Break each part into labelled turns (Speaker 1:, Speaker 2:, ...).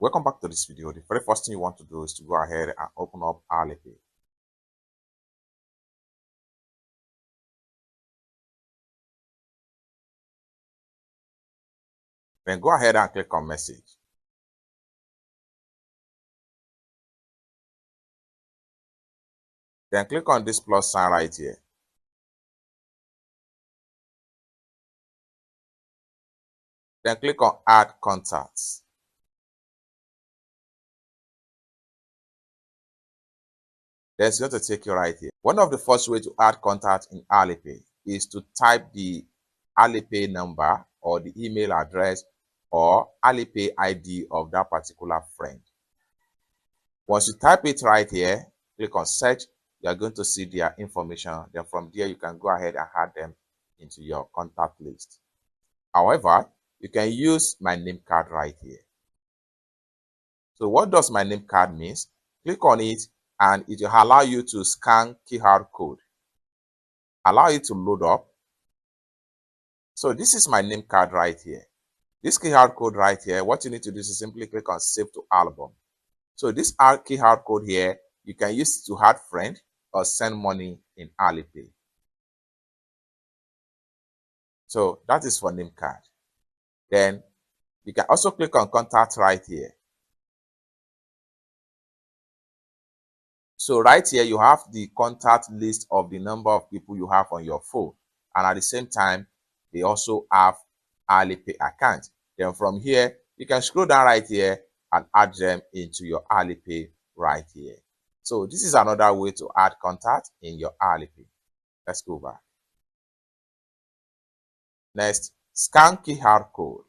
Speaker 1: Welcome back to this video. The very first thing you want to do is to go ahead and open up Alipay. Then go ahead and click on message. Then click on this plus sign right here. Then click on add contacts. Then it's going to take you right here. One of the first ways to add contact in Alipay is to type the Alipay number or the email address or Alipay ID of that particular friend. Once you type it right here, click on search, you are going to see their information. Then from there, you can go ahead and add them into your contact list. However, you can use my name card right here. So what does my name card means? Click on it and it will allow you to scan QR code. Allow it to load up. So this is my name card right here. This QR code right here, what you need to do is simply click on save to album. So this QR code here, you can use to add friend or send money in Alipay. So that is for name card. Then you can also click on contact right here. So right here, you have the contact list of the number of people you have on your phone. And at the same time, they also have Alipay account. Then from here, you can scroll down right here and add them into your Alipay right here. So this is another way to add contact in your Alipay. Let's go back. Next, scan QR code.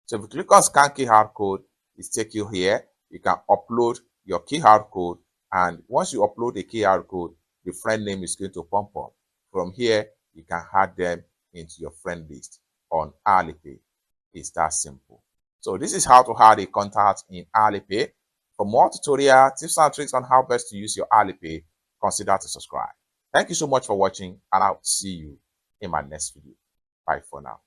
Speaker 1: So if you click on scan QR code, it takes you here. You can upload your QR code. And once you upload a QR code, the friend name is going to pump up. From here, you can add them into your friend list on Alipay. It's that simple. So this is how to add a contact in Alipay. For more tutorial tips and tricks on how best to use your Alipay, consider to subscribe. Thank you so much for watching, and I'll see you in my next video. Bye for now.